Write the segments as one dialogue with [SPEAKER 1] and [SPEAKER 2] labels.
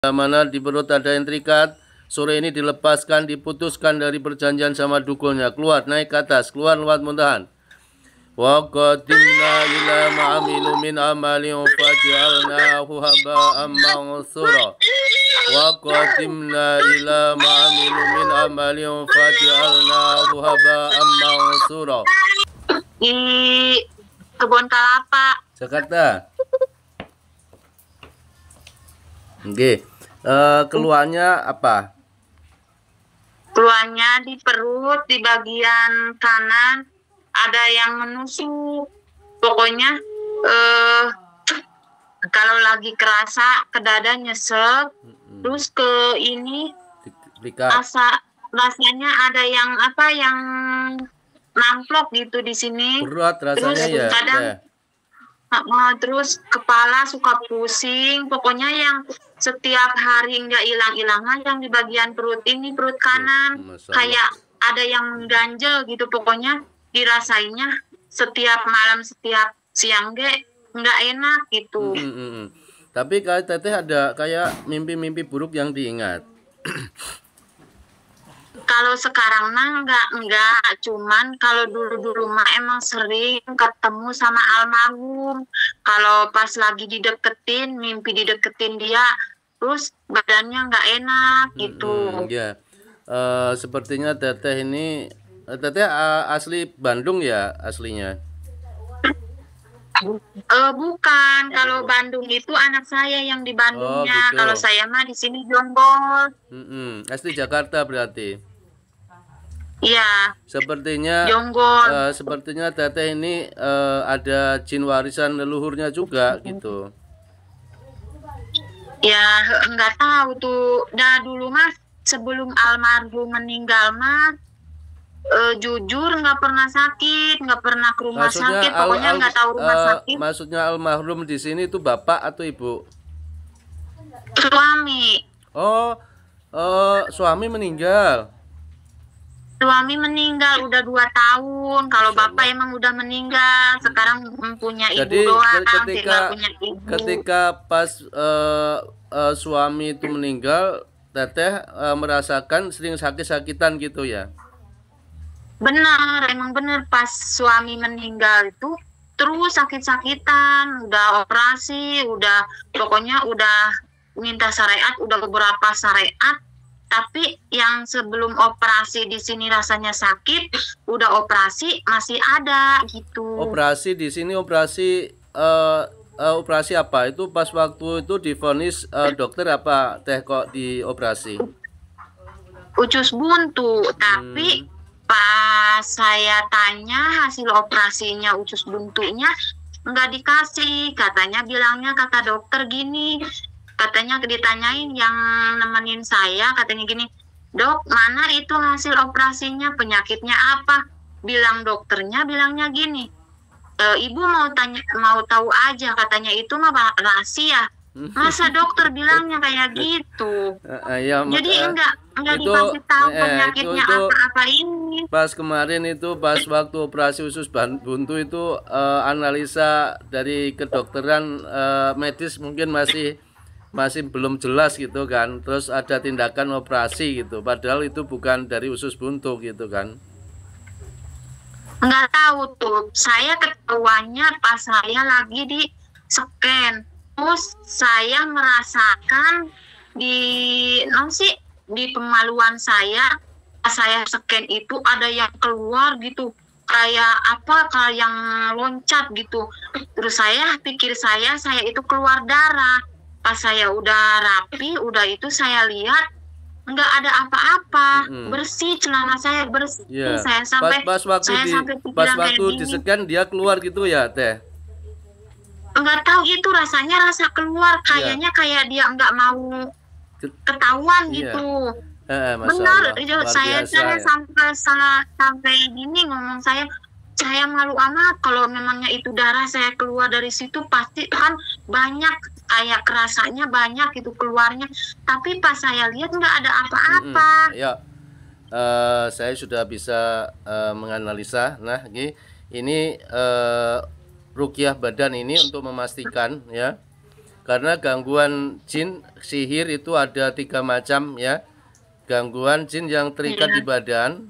[SPEAKER 1] mana di perut ada yang terikat. Sore ini dilepaskan, diputuskan dari perjanjian sama dukunnya. Keluar, naik ke atas, keluar lewat muntahan. Wa qadimna ila ma'amilu min amalin faj'alnahu haba'an mansura. Wa qadimna ila ma'amilu min amalin faj'alnahu haba'an mansura.
[SPEAKER 2] Di kebun kelapa.
[SPEAKER 1] Jakarta. Oke. Keluarnya apa?
[SPEAKER 2] Keluarnya di perut, di bagian kanan ada yang menusuk. Pokoknya kalau lagi kerasa ke dada nyesek, terus ke ini rasanya ada yang yang namplok gitu di sini.
[SPEAKER 1] Berat rasanya
[SPEAKER 2] terus
[SPEAKER 1] ya.
[SPEAKER 2] Kadang terus kepala suka pusing. Pokoknya yang setiap hari nggak hilang-hilangan yang di bagian perut ini, perut kanan, kayak ada yang mengganjel gitu. Pokoknya dirasainnya setiap malam, setiap siang nggak enak gitu.
[SPEAKER 1] Tapi kalau Teteh ada kayak mimpi-mimpi buruk yang diingat?
[SPEAKER 2] Kalau sekarang enggak, cuman kalau dulu mah emang sering ketemu sama almarhum. Kalau pas lagi dideketin, mimpi dideketin dia, terus badannya nggak enak gitu.
[SPEAKER 1] Ya, sepertinya Teteh ini, Teteh asli Bandung ya aslinya?
[SPEAKER 2] Bukan, kalau Bandung itu anak saya yang di Bandungnya.
[SPEAKER 1] Gitu.
[SPEAKER 2] Kalau saya mah di sini Jonggol.
[SPEAKER 1] Asli Jakarta berarti?
[SPEAKER 2] Iya.
[SPEAKER 1] Sepertinya
[SPEAKER 2] Jonggol.
[SPEAKER 1] Sepertinya Teteh ini ada jin warisan leluhurnya juga gitu.
[SPEAKER 2] Ya nggak tahu tuh. Nah dulu mah sebelum almarhum meninggal mah jujur nggak pernah sakit, nggak pernah ke rumah sakit. Pokoknya nggak tahu rumah sakit.
[SPEAKER 1] Maksudnya almarhum di sini itu bapak atau ibu?
[SPEAKER 2] Suami.
[SPEAKER 1] Oh, suami meninggal.
[SPEAKER 2] Suami meninggal udah 2 tahun. Kalau bapak emang udah meninggal. Sekarang punya ibu doang.
[SPEAKER 1] Ketika pas suami itu meninggal, Teteh merasakan sering sakit-sakitan gitu ya?
[SPEAKER 2] Benar, emang benar. Pas suami meninggal itu terus sakit-sakitan. Udah operasi, pokoknya udah minta syariat, udah beberapa syariat. Tapi yang sebelum operasi di sini rasanya sakit, udah operasi masih ada gitu.
[SPEAKER 1] Operasi di sini operasi apa? Itu pas waktu itu divonis dokter apa Teh kok dioperasi?
[SPEAKER 2] Usus buntu, tapi pas saya tanya hasil operasinya usus buntunya nggak dikasih. Bilangnya kata dokter gini. Katanya ditanyain yang nemenin saya, katanya gini, "Dok, mana itu hasil operasinya, penyakitnya apa?" Bilangnya gini, "Ibu mau tahu aja," katanya, "itu mah rahasia." Masa dokter bilangnya kayak gitu? Jadi enggak dikasih tahu penyakitnya apa ini.
[SPEAKER 1] Pas kemarin itu pas waktu operasi usus buntu itu analisa dari kedokteran medis mungkin masih belum jelas gitu kan, terus ada tindakan operasi gitu, padahal itu bukan dari usus buntu gitu kan.
[SPEAKER 2] Nggak tahu tuh, saya ketahuannya pas saya lagi di scan, terus saya merasakan di pemaluan saya, pas saya scan itu ada yang keluar gitu, kayak yang loncat gitu. Terus saya pikir saya itu keluar darah. Pas saya udah rapi, udah itu saya lihat nggak ada apa-apa, bersih, celana saya bersih. Saya sampai
[SPEAKER 1] pas waktu di-scan dia keluar gitu ya Teh?
[SPEAKER 2] Nggak tahu itu rasa keluar, kayaknya kayak dia nggak mau ketahuan gitu. Benar, saya sampai gini ngomong saya malu amat. Kalau memangnya itu darah saya keluar dari situ pasti kan banyak, kayak kerasanya banyak itu keluarnya. Tapi pas saya lihat nggak ada apa-apa.
[SPEAKER 1] Saya sudah bisa menganalisa. Nah, ini ruqyah badan ini untuk memastikan ya. Karena gangguan jin sihir itu ada 3 macam ya. Gangguan jin yang terikat di badan.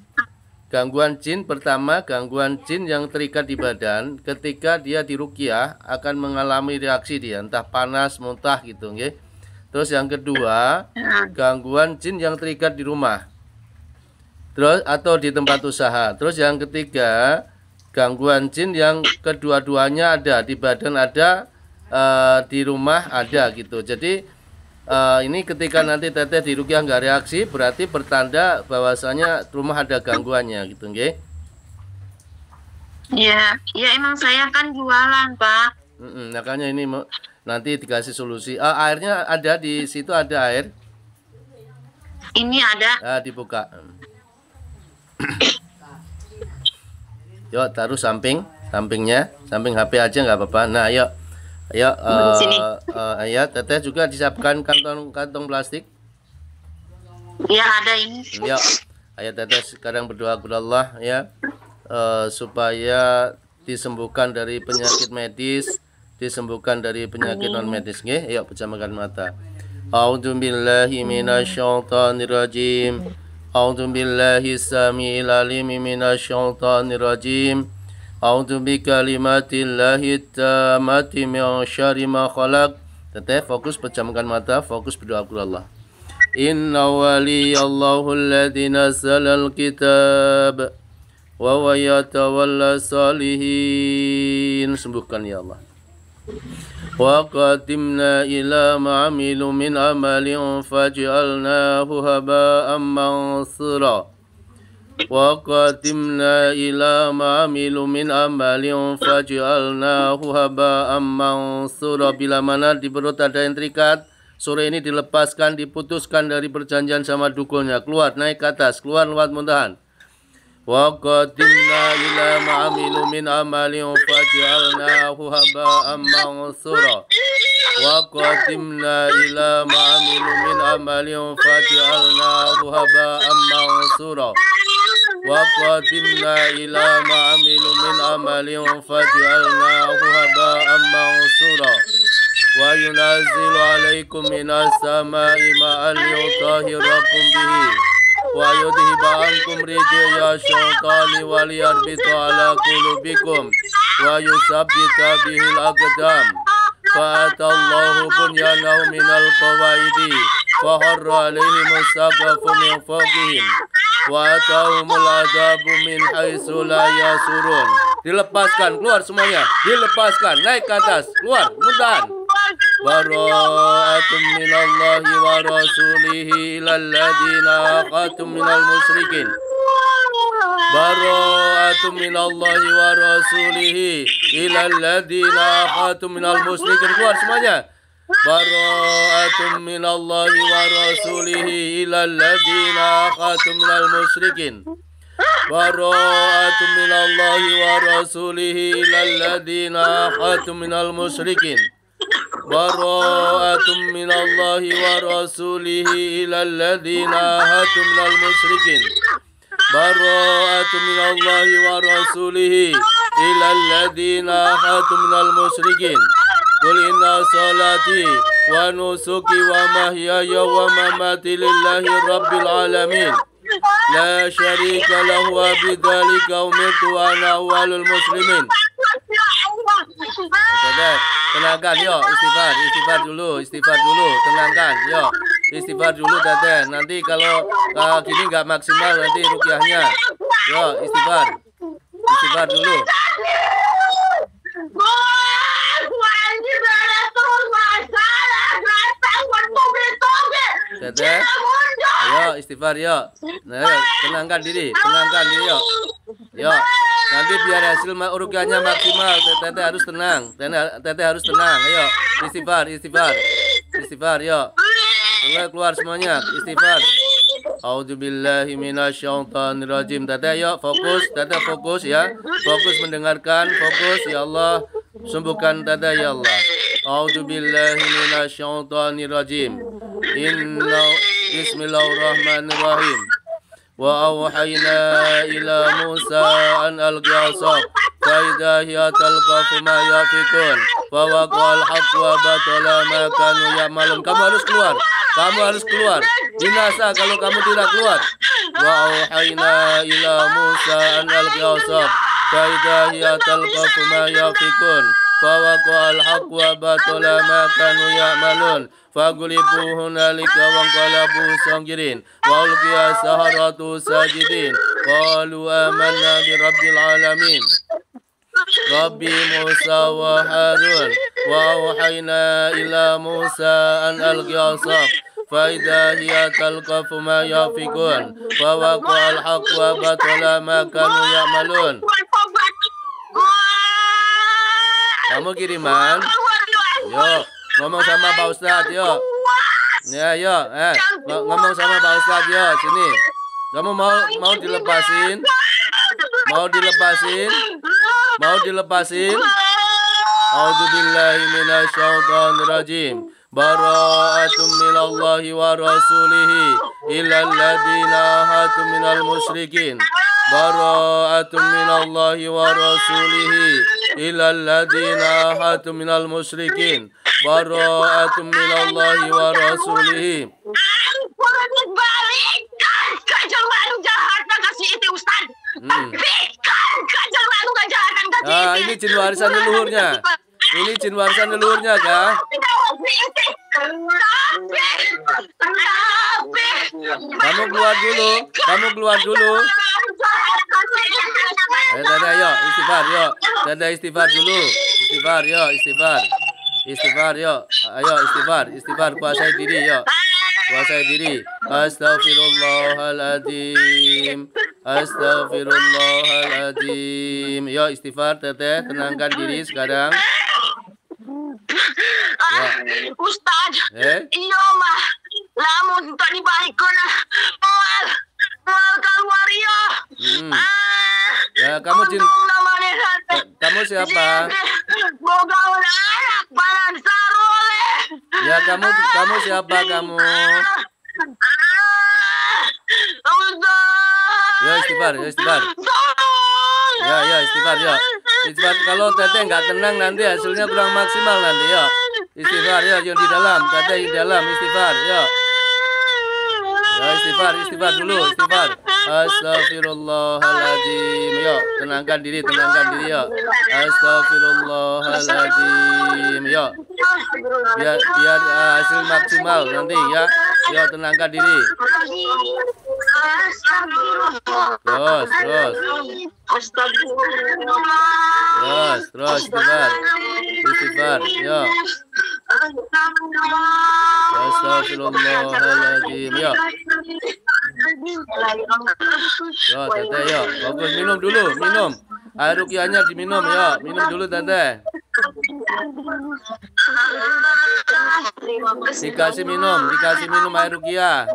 [SPEAKER 1] Gangguan jin pertama, gangguan jin yang terikat di badan. Ketika dia diruqyah akan mengalami reaksi dia, entah panas, muntah gitu, nggih. Terus yang kedua, gangguan jin yang terikat di rumah. Terus atau di tempat usaha. Terus yang ketiga, gangguan jin yang kedua-duanya ada, di badan ada, di rumah ada gitu. Jadi ini ketika nanti teteh diruqyah nggak reaksi, berarti pertanda bahwasanya rumah ada gangguannya gitu, nggih.
[SPEAKER 2] Ya, ya emang saya kan jualan, Pak.
[SPEAKER 1] Makanya ini nanti dikasih solusi. Airnya ada di situ, ada air.
[SPEAKER 2] Ini ada.
[SPEAKER 1] Dibuka. Yuk taruh sampingnya, samping HP aja nggak apa-apa. Nah, yuk ya teteh juga disiapkan kantong plastik.
[SPEAKER 2] Ya ada ini.
[SPEAKER 1] Yuk, ayo teteh sekarang berdoa kepada Allah ya, supaya disembuhkan dari penyakit medis, disembuhkan dari penyakit non medis. Nggih, yuk pejamkan mata. A'udzubillahi minasyaitonirrajim. A'udzubillahi samiil alim minasyaitonirrajim. A'udzu bikalimatillahi tammati min syarri ma khalaq. Teteh fokus, pejamkan mata, fokus berdoa kepada Allah. Inna waliyallahu alladzi nazzalal kitab wa huwa yatawalla salihin. Sembuhkan ya Allah. Wa qadimna ila ma'amilu min amalin faj'alnahu haba'an mansura. Wa qadimna ila ma'amilu min amalin faj'alnahu haba'an mansura. Bila mana di perut ada yang terikat, sore ini dilepaskan, diputuskan dari perjanjian sama dukunnya, keluar, naik ke atas, keluar lewat muntahan. Wa qadimna ila ma'amilu min amalin faj'alnahu haba'an mansura. Wa qadimna ila ma'amilu min amalin faj'alnahu haba'an mansura. Wa qadimna ila ma'amilu min amalin faj'alnahu haba'an mansura. Wa yunazzilu 'alaikum minas sama'i ma'an liyutahhirakum bihi wa yudhiba ankum rijya syaitani wa liyarbita 'ala qulubikum wa yusabbita bihil aqdam. Fa'atallahu bunyanahu minal qawaidi wa harra 'alaihim as-saqafu min fawqihim wa atahumul adabu min haitsu la yasurun. Dilepaskan, keluar semuanya, dilepaskan, naik ke atas, keluar, muntahan. Bara'atun minallahi wa rasulihi ilal ladina aqatum minal musyrikin. Bara'atun minallahi wa rasulihi ilal ladina aqatum minal musyrikin. Keluar semuanya. Bara'atun minallahi wa rasulihi ilal ladina aqatum minal musyrikin. Bara'atun minallahi wa rasulihi ilal ladina aqatum minal musyrikin. Bara'atun minallahi wa rasulihi ilal ladina aqatum minal musyrikin. Bara'atun minallahi wa rasulihi ilal ladina aqatum minal musyrikin. Qul inna salati wa nusuki wa mahyaya wa mamati lillahi rabbil alamin. La syarika lahu wa bidzalika umirtu wa ana awwalul muslimin. Tenangkan, yuk istighfar dulu, tenangkan, yuk istighfar dulu teteh. Nanti kalau gini nggak maksimal nanti ruqyahnya. Yuk istighfar dulu. Teteh, ayo istighfar yuk. Nah, tenangkan diri yuk. Yuk, nanti biar hasil ruqyahnya maksimal, teteh harus tenang. Teteh harus tenang. Ayo, istighfar yuk. Keluar semuanya, istighfar. A'udzubillahi minasyaitonirrajim. Teteh yuk, fokus ya. Fokus mendengarkan, fokus ya Allah. Sembuhkan teteh ya Allah. A'udzubillahi minasyaitonirrajim. Bismillahirrahmanirrahim. Wa awhayna ila Musa an alqi 'asak فإذا هي تلقف ما يأفكون فوقع الحق وبطل ما كانوا يعملون. Kamu harus keluar. Kamu harus keluar. Binasa kalau kamu tidak keluar. Wa auhayna ila Musa an alqi asaq fa idza hiya talqafu ma yafikun fawaqa al-haq wa batala ma kanu ya'malun fagulibu hunalika wa qalabu sangirin wa ulqiya saharatu sajidin qalu amanna bi rabbil alamin Rabbi Musa wa Harun wa auhayna ila Musa an alqi asaq فإذا هي تلقف ما يأفكون فوقع الحق وبطل ما كانوا يعملون. Kamu kiriman? Yuk, ngomong sama Pak Ustadz, yuk. Ya, yuk, ngomong sama Pak Ustadz, yuk, sini. Kamu mau dilepasin? Mau dilepasin? Mau dilepasin? A'udzubillahi minasyaitonir rajim. Bara'atum minallahi wa rasulihi ilal ladzina ahadtum minal musyrikin. Bara'atum minallahi wa rasulihi ilal ladzina ahadtum minal musyrikin. Bara'atum minallahi wa rasulihi.
[SPEAKER 2] Balikan kajang lalu jahatkan kasih itu Ustaz. Balikan kajang lalu jahatkan kasih itu.
[SPEAKER 1] Ini jin warisan leluhurnya. Ini jin warisan leluhurnya, Kak. Kamu keluar dulu. Kamu keluar dulu. Dada, yuk, istighfar, yuk. Dada, istighfar dulu. Istighfar, yuk, istighfar. Istighfar, yuk. Ayo, istighfar. Istighfar, kuasai diri, yuk. Kuasai diri. Astaghfirullahaladzim. Astaghfirullahaladzim. Yuk, istighfar, teteh. Tenangkan diri sekarang. Ya.
[SPEAKER 2] Ustaz, iya mah, lamun tak dibalikkan, mal keluar ya.
[SPEAKER 1] Ya, kamu siapa?
[SPEAKER 2] Boga anak balan sarole.
[SPEAKER 1] Ya, kamu siapa kamu? Ya, istighfar, ya, istighfar. Ya, istighfar, ya. Istighfar, kalau teteh nggak tenang nanti hasilnya kurang maksimal nanti, ya. Istighfar, ya, yang di dalam, teteh di dalam, istighfar, ya. Ya, istighfar dulu, istighfar. Astaghfirullahaladzim, ya. Tenangkan diri, ya. Astaghfirullahaladzim, ya. Biar hasil maksimal nanti, ya. Ya, tenangkan diri. Terus. Istighfar, ya. Astagfirullahaladzim, ya. Ya, teteh, ya. Bagus, minum dulu, minum. Air ruqyahnya diminum, ya. Minum dulu, teteh. Dikasih minum air ruqyah.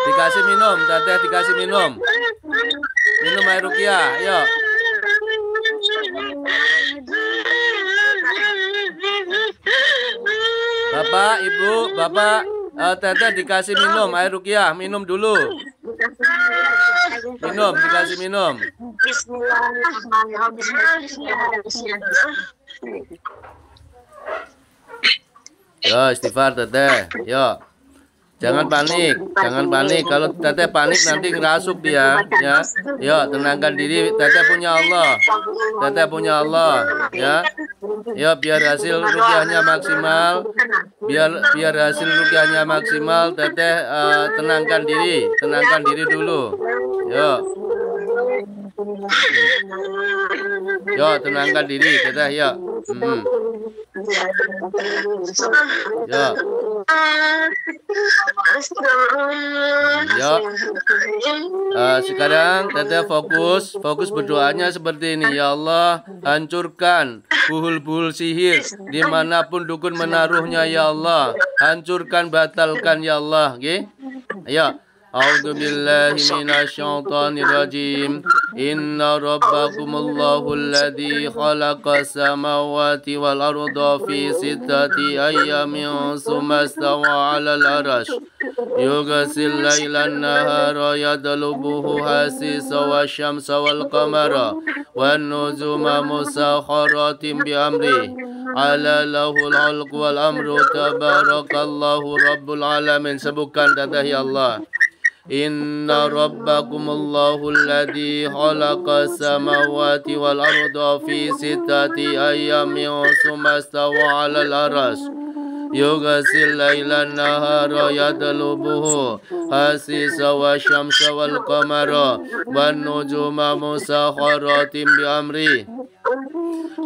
[SPEAKER 1] Dikasih minum, teteh, dikasih minum. Minum air ruqyah, yuk. Bapak, Ibu, Bapak, teteh dikasih minum air ruqyah, minum dulu. Minum, dikasih minum. Yo, istighfar teteh, yo. Jangan panik. Kalau teteh panik nanti ngerasuk dia, ya. Yo, tenangkan diri. Teteh punya Allah, ya. Yo, biar hasil ruqyahnya maksimal. Biar hasil ruqyahnya maksimal. Teteh tenangkan diri dulu. Yo. Yo, tenangkan diri, teteh, yo. Yo. Yo. Sekarang teteh fokus berdoanya seperti ini. Ya Allah, hancurkan buhul-buhul sihir dimanapun dukun menaruhnya, ya Allah. Hancurkan, batalkan, ya Allah. Oke? Ayo. أعوذ بالله من الشيطان الرجيم إن ربكم الله الذي خلق السماوات والأرض في 6 أيام ثم استوى على العرش يغشي الليل النهار يطلبه حثيثا والشمس والقمر والنجوم مسخرات بأمره على له الخلق والأمر تبارك الله رب العالمين. Sebutkan tadahi Allah. Inna rabbakumullahu alladhi khalaqa samawati wal arda fi 6 ayyamin thumma istawa 'alal arsh yughsil laylan nahara yatlubuhu hasisa wasyamsa wal qamara wan nujuma musakharatin bi amri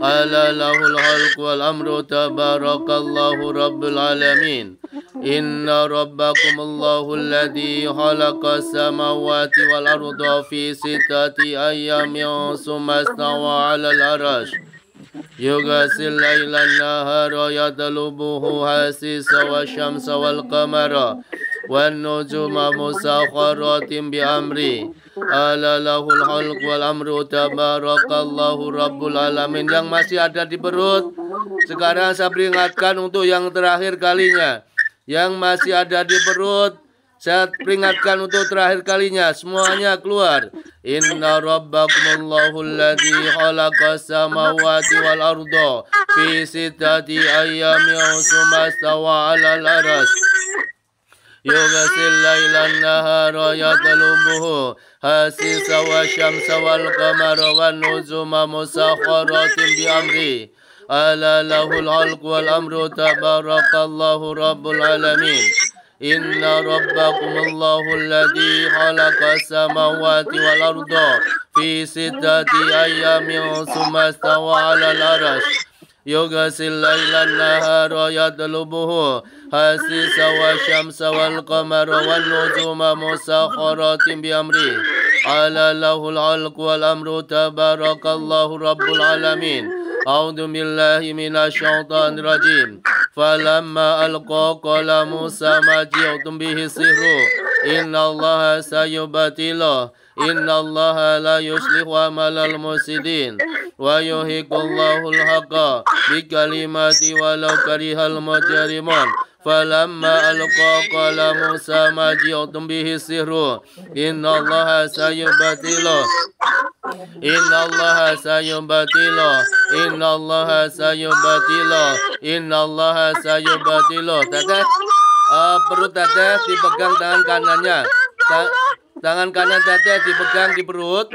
[SPEAKER 1] ala lahul khalq wal amru tabarakallahu rabbul alamin. Inna rabbakumullahu alladhi khalaqa samawati wal arda fi 6 ayyamin thumma istawa 'alal arsh yughsil laylan nahara yatlubuhu hasisa wasyamsa wal qamara wan nujuma musakharatin bi amri ala lahul khalq wal amru tabarakallahu rabbul alamin. Yang masih ada di perut, sekarang saya peringatkan untuk yang terakhir kalinya. Yang masih ada di perut, saya peringatkan untuk terakhir kalinya, semuanya keluar. Inna rabbakumullahu alladhi khalaqas samawati wal arda fi 6 ayyamin thumma istawa 'alal arsh yughsil laylan nahara yatlubuhu hasisa wasyamsa wal qamara wan nujuma musakharatin bi amri ala lahul khalq wal amru tabarakallahu rabbul alamin. Inna rabbakumullahu alladhi khalaqas samawati wal arda fi 6 ayyamin thumma istawa 'alal arsh yughsil laylan nahara yatlubuhu hasisa wasyamsa wal qamara wan nujuma musakharatin bi amri ala lahul khalq wal amru tabarakallahu rabbul alamin. A'udzu billahi minasyaitonir rajim. Falamma alqa qala Musa ma ji'tum bihi sihru innallaha sayubatilu innallaha la yuslihu amalal mufsidin wa yuhiqullahu al-haqqa bi kalimati walau karihal mujrimun. Falamma alqa qala Musa ma ji'tum bihi sihru innallaha sayubatilu innallaha sayubatilu innallaha sayubatilu innallaha sayubatilu. Teteh, perut teteh dipegang tangan kanannya. Tangan kanan teteh dipegang di perut,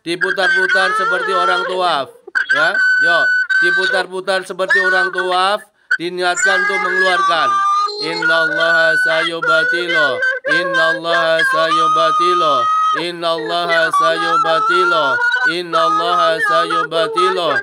[SPEAKER 1] diputar-putar seperti orang tuaf. Ya, yuk, diputar-putar seperti orang tuaf, diniatkan untuk mengeluarkan. Innallaha sayubatilu innallaha sayubatilu innallaha sayubatilu innallaha sayubatilu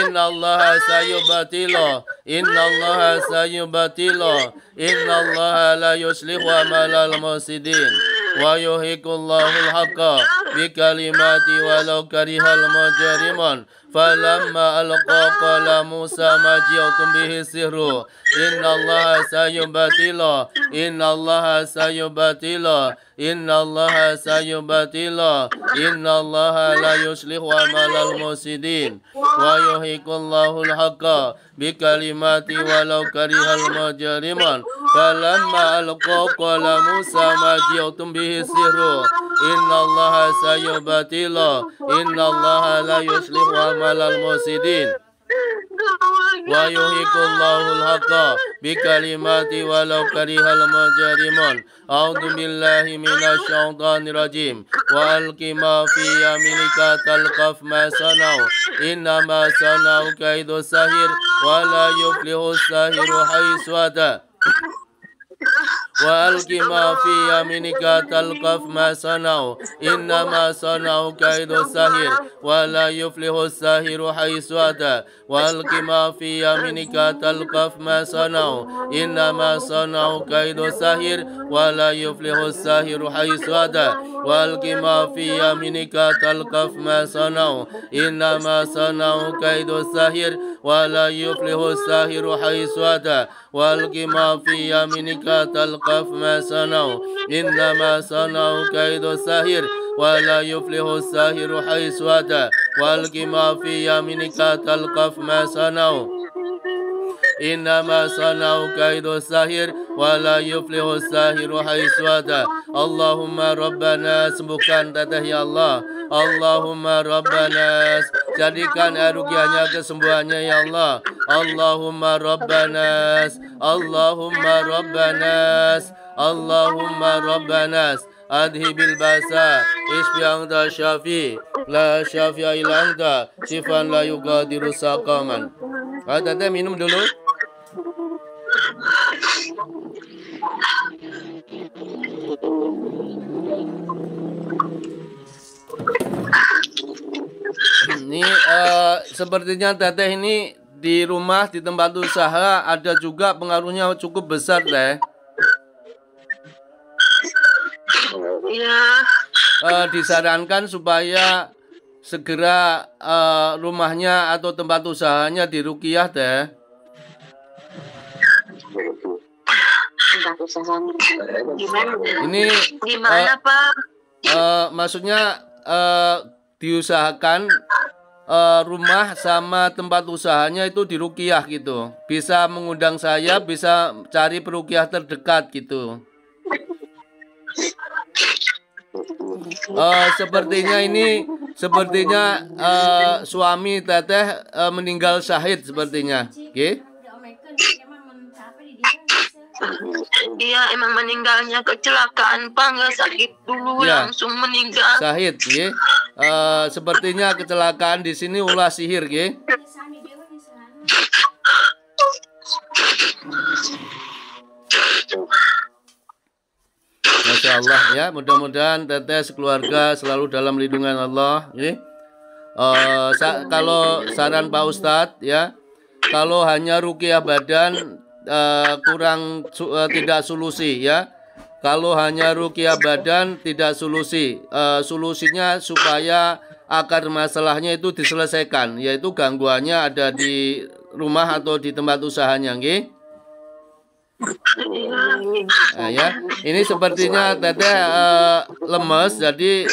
[SPEAKER 1] innallaha sayubatilu innallaha sayubatilu innallaha la yuslihu amalal mufsidin wa yuhiqullahu al-haqqa bi kalimati walau karihal mujrimun. Falamma alqa qala Musa ma ji'tum bihi sihru innallaha sayubatilu innallaha sayubatilu innallaha sayubatilu innallaha la yuslihu amalal mufsidin wa yuhiqullahu al-haqqa bi kalimati walau karihal mujrimun. Falamma alqa qala Musa ma ji'tum bihi sihru innallaha sayubatilu innallaha la yuslihu amalal mufsidin wa yuhiqullahu al-haqqa bi kalimati walau karihal mujrimun. A'udzu billahi minasyaitonir rajim. Wa alqi ma fi yaminika talqaf ma sanau innama sanau kaidu sahir wa la yuflihu sahiru haitsu ata. Wa alqi ma fi yaminika talqaf ma sanau innama sanau kaidu sahir wa la yuflihu sahiru haitsu ata. Wa alqi ma fi yaminika talqaf ma sanau innama sanau kaidu sahir wa la yuflihu sahiru haitsu ata. Wa alqi ma fi yaminika talqaf ma sanau innama sanau kaidu sahir wa la yuflihu sahiru haitsu ata. Wa alqi ma fi yaminika talqaf talqaf ma sanau innama sanau kaidu sahir wa la yuflihu sahiru haitsu ata walqi ma fi yaminika talqaf ma sanau innama sanau kaidu sahir wa la yuflihu sahiru haitsu ata. Allahumma rabbana, sembuhkan teteh ya Allah. Allahumma rabbana, jadikan ruqyahnya kesembuhannya ya Allah. Allahumma rabbana, Allahumma rabbana, Allahumma rabbana, adhibil basa isfi anta syafi la syafi'a illa anta syifan la yughadiru saqaman. Teteh minum dulu. Ini sepertinya teteh ini di rumah, di tempat usaha ada juga pengaruhnya cukup besar teh.
[SPEAKER 2] Iya.
[SPEAKER 1] Disarankan supaya segera rumahnya atau tempat usahanya diruqyah teh. Ini
[SPEAKER 2] Gimana Pak?
[SPEAKER 1] Maksudnya diusahakan rumah sama tempat usahanya itu diruqyah gitu. Bisa mengundang saya, bisa cari peruqyah terdekat gitu. Sepertinya suami teteh meninggal syahid sepertinya. Oke?
[SPEAKER 2] Iya, emang meninggalnya kecelakaan Pak, nggak sakit dulu
[SPEAKER 1] Ya.
[SPEAKER 2] langsung meninggal.
[SPEAKER 1] Syahid, ya. Sepertinya kecelakaan di sini ulah sihir, ya. Masya Allah, ya. Mudah-mudahan teteh sekeluarga selalu dalam lindungan Allah, ya. Kalau saran Pak Ustadz, ya, kalau hanya ruqyah badan tidak solusi, ya. Kalau hanya ruqyah badan tidak solusi. Solusinya supaya akar masalahnya itu diselesaikan, yaitu gangguannya ada di rumah atau di tempat usahanya, nggih. Ya, ini sepertinya teteh lemes, jadi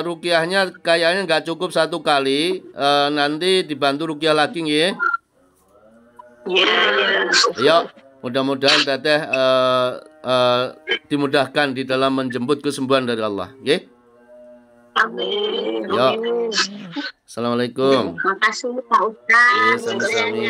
[SPEAKER 1] ruqyahnya kayaknya nggak cukup satu kali. Nanti dibantu ruqyah lagi, nggih. Yuk, mudah-mudahan teteh dimudahkan di dalam menjemput kesembuhan dari Allah, nggih.
[SPEAKER 2] Amin.
[SPEAKER 1] Yuk. Assalamualaikum.
[SPEAKER 2] Makasih Pak Ustadz.
[SPEAKER 1] Sama-sama.